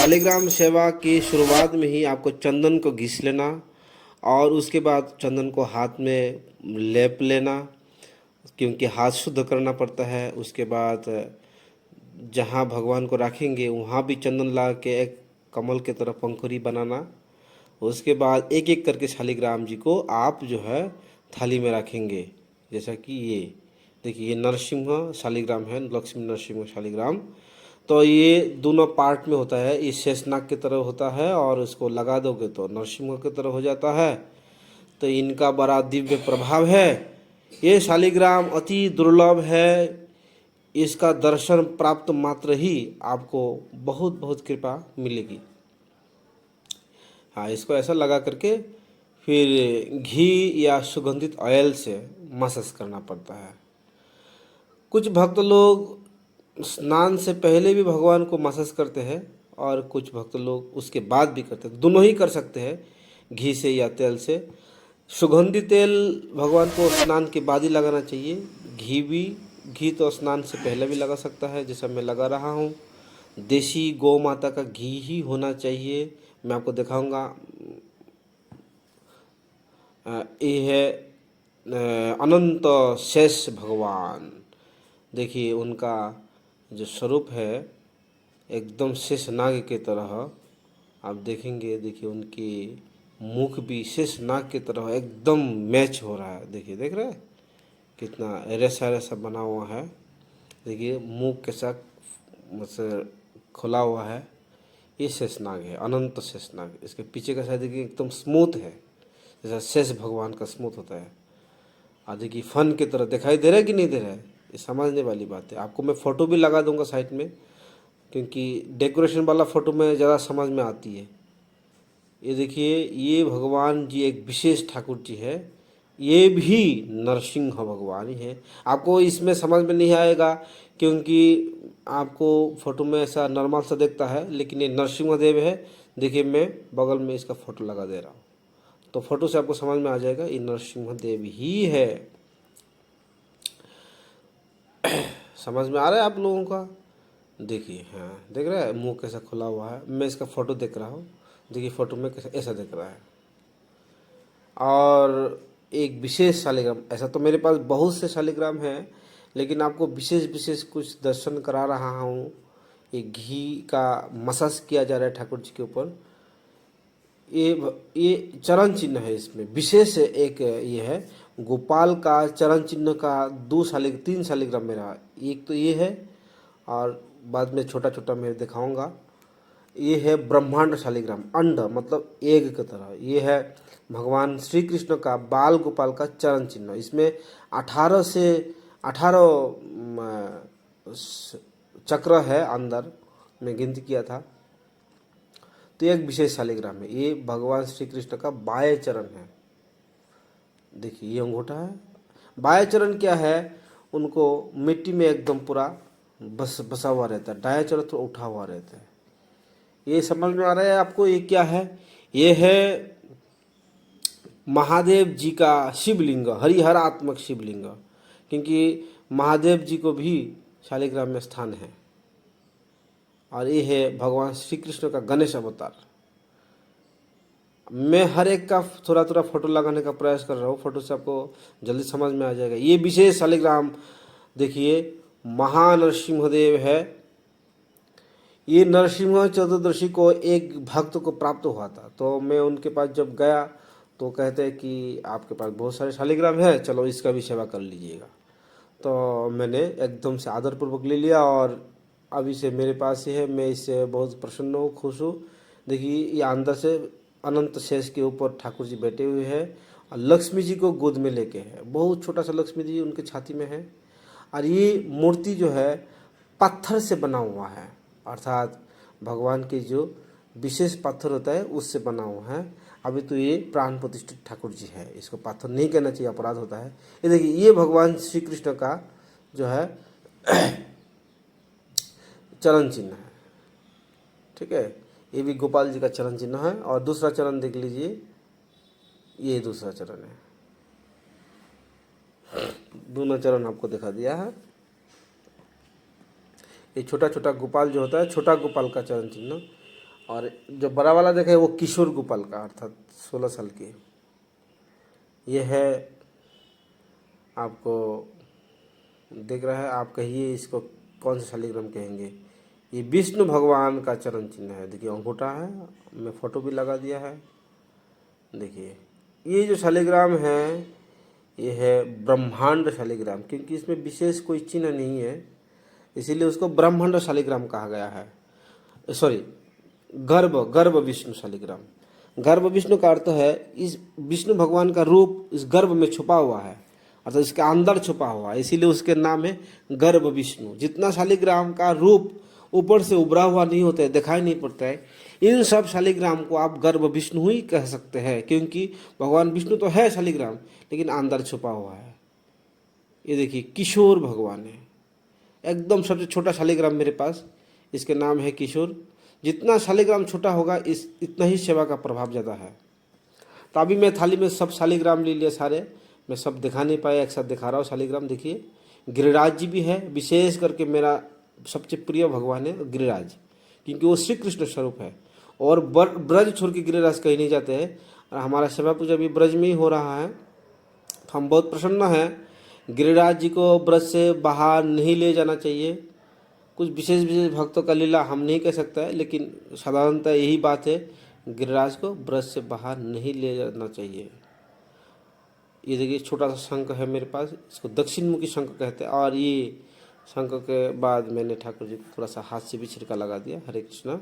शालिग्राम सेवा की शुरुआत में ही आपको चंदन को घिस लेना और उसके बाद चंदन को हाथ में लेप लेना, क्योंकि हाथ शुद्ध करना पड़ता है। उसके बाद जहाँ भगवान को रखेंगे वहाँ भी चंदन ला के एक कमल के तरह पंखुड़ी बनाना। उसके बाद एक एक करके शालिग्राम जी को आप जो है थाली में रखेंगे। जैसा कि ये देखिए, ये नरसिंह शालिग्राम है, लक्ष्मी नरसिंह शालिग्राम। तो ये दोनों पार्ट में होता है, ये शेषनाग की तरह होता है और इसको लगा दोगे तो नरसिंह की तरह हो जाता है। तो इनका बड़ा दिव्य प्रभाव है। ये शालिग्राम अति दुर्लभ है, इसका दर्शन प्राप्त मात्र ही आपको बहुत बहुत कृपा मिलेगी। हाँ, इसको ऐसा लगा करके फिर घी या सुगंधित ऑयल से मसाज करना पड़ता है। कुछ भक्त लोग स्नान से पहले भी भगवान को मसाज करते हैं और कुछ भक्त लोग उसके बाद भी करते हैं। दोनों ही कर सकते हैं, घी से या तेल से। सुगंधित तेल भगवान को स्नान के बाद ही लगाना चाहिए। घी तो स्नान से पहले भी लगा सकता है, जैसा मैं लगा रहा हूँ। देसी गौ माता का घी ही होना चाहिए। मैं आपको दिखाऊंगा। ये है अनंत शेष भगवान। देखिए उनका जो स्वरूप है एकदम शेष नाग के तरह आप देखेंगे। देखिए उनकी मुख भी शेष नाग की तरह एकदम मैच हो रहा है। देखिए, देख रहे हैं कितना रेसा रेसा बना हुआ है। देखिए मुख के साथ खुला हुआ है। ये शेषनाग है, अनंत शेषनाग। इसके पीछे का साइड देखिए एकदम स्मूथ है, जैसा शेष भगवान का स्मूथ होता है। आदि की फन की तरह दिखाई दे रहा है कि नहीं दे रहा है, ये समझने वाली बात है। आपको मैं फ़ोटो भी लगा दूंगा साइड में, क्योंकि डेकोरेशन वाला फ़ोटो में ज़्यादा समझ में आती है। ये देखिए, ये भगवान जी एक विशेष ठाकुर जी है। ये भी नरसिंह भगवान ही है। आपको इसमें समझ में नहीं आएगा क्योंकि आपको फ़ोटो में ऐसा नॉर्मल सा दिखता है, लेकिन ये नरसिंह देव है। देखिए मैं बगल में इसका फ़ोटो लगा दे रहा हूँ, तो फोटो से आपको समझ में आ जाएगा ये नरसिंह देव ही है। समझ में आ रहा है आप लोगों का? देखिए, हाँ देख रहा है मुंह कैसा खुला हुआ है। मैं इसका फ़ोटो देख रहा हूँ। देखिए फ़ोटो में कैसा ऐसा दिख रहा है। और एक विशेष शालिग्राम, ऐसा तो मेरे पास बहुत से शालिग्राम हैं, लेकिन आपको विशेष विशेष कुछ दर्शन करा रहा हूँ। ये घी का मसाज किया जा रहा है ठाकुर जी के ऊपर। ये चरण चिन्ह है। इसमें विशेष एक ये है, गोपाल का चरण चिन्ह का 3 शालिग्राम मेरा। एक तो ये है और बाद में छोटा छोटा मैं दिखाऊंगा। ये है ब्रह्मांड शालिग्राम, अंड मतलब एग की तरह। ये है भगवान श्री कृष्ण का बाल गोपाल का चरण चिन्ह। इसमें 18 से 18 चक्र है अंदर, मैं गिनती किया था। तो ये एक विशेष शालिग्राम है। ये भगवान श्री कृष्ण का बाएं चरण है। देखिए ये अंगूठा है। बाएं चरण क्या है, उनको मिट्टी में एकदम पूरा बसा हुआ रहता है। दाएं चरण तो उठा हुआ रहता है। ये समझ में आ रहा है आपको? ये क्या है? ये है महादेव जी का शिवलिंग, हरिहरात्मक शिवलिंग। क्योंकि महादेव जी को भी शालिग्राम में स्थान है। और ये है भगवान श्री कृष्ण का गणेश अवतार। मैं हर एक का थोड़ा थोड़ा फोटो लगाने का प्रयास कर रहा हूँ, फोटो से आपको जल्दी समझ में आ जाएगा। ये विशेष शालिग्राम देखिए, महानरसिंहदेव है। ये नरसिंह चतुर्दशी को एक भक्त को प्राप्त हुआ था। तो मैं उनके पास जब गया तो कहते हैं कि आपके पास बहुत सारे शालिग्राम है, चलो इसका भी सेवा कर लीजिएगा। तो मैंने एकदम से आदरपूर्वक ले लिया और अभी से मेरे पास ही है। मैं इससे बहुत प्रसन्न हूँ, खुश हूँ। देखिए ये अंदर से अनंत शेष के ऊपर ठाकुर जी बैठे हुए हैं और लक्ष्मी जी को गोद में लेके है। बहुत छोटा सा लक्ष्मी जी उनके छाती में है। और ये मूर्ति जो है पत्थर से बना हुआ है, अर्थात भगवान के जो विशेष पत्थर होता है उससे बना हुआ है। अभी तो ये प्राण प्रतिष्ठित ठाकुर जी है, इसको पत्थर नहीं कहना चाहिए, अपराध होता है। ये देखिए, ये भगवान श्री कृष्ण का जो है चरण चिन्ह है। ठीक है, ये भी गोपाल जी का चरण चिन्ह है। और दूसरा चरण देख लीजिए, ये दूसरा चरण है। दोनों चरण आपको दिखा दिया है। ये छोटा छोटा गोपाल जो होता है, छोटा गोपाल का चरण चिन्ह। और जो बड़ा वाला देखे वो किशोर गोपाल का, अर्थात 16 साल की। ये है, आपको दिख रहा है, आप कहिए इसको कौन सा शालिग्राम कहेंगे। ये विष्णु भगवान का चरण चिन्ह है। देखिए अंगूठा है, मैं फोटो भी लगा दिया है। देखिए ये जो शालिग्राम है ये है ब्रह्मांड शालिग्राम, क्योंकि इसमें विशेष कोई चिन्ह नहीं है, इसीलिए उसको ब्रह्मांड शालिग्राम कहा गया है। सॉरी, गर्भ गर्भ विष्णु शालिग्राम। गर्भ विष्णु का अर्थ है इस विष्णु भगवान का रूप इस गर्भ में छुपा हुआ है, अर्थात इसके अंदर छुपा हुआ है, इसीलिए उसके नाम है गर्भ विष्णु। जितना शालिग्राम का रूप ऊपर से उभरा हुआ नहीं होता है, दिखाई नहीं पड़ता है, इन सब शालिग्राम को आप गर्भ विष्णु ही कह सकते हैं, क्योंकि भगवान विष्णु तो है शालिग्राम, लेकिन अंदर छुपा हुआ है। ये देखिए किशोर भगवान है, एकदम सबसे छोटा शालिग्राम मेरे पास, इसके नाम है किशोर। जितना शालिग्राम छोटा होगा इस इतना ही सेवा का प्रभाव ज़्यादा है। तो अभी मैं थाली में सब शालिग्राम ले लिया सारे, मैं सब दिखा नहीं पाया, एक साथ दिखा रहा हूँ शालिग्राम। देखिए गिरिराज जी भी है, विशेष करके मेरा सबसे प्रिय भगवान है गिरिराज, क्योंकि वो श्री कृष्ण स्वरूप है। और ब्रज छोड़ के गिरिराज कहीं नहीं जाते हैं, और हमारा सेवा पूजा भी ब्रज में ही हो रहा है, तो हम बहुत प्रसन्न हैं। गिरिराज जी को ब्रज से बाहर नहीं ले जाना चाहिए। कुछ विशेष विशेष भक्तों का लीला हम नहीं कह सकते हैं, लेकिन साधारणतः यही बात है, गिरिराज को ब्रज से बाहर नहीं ले जाना चाहिए। ये देखिए छोटा सा शंख है मेरे पास, इसको दक्षिण मुखी शंख कहते हैं। और ये शंख के बाद मैंने ठाकुर जी को थोड़ा सा हाथ से भी छिड़का लगा दिया। हरे कृष्णा।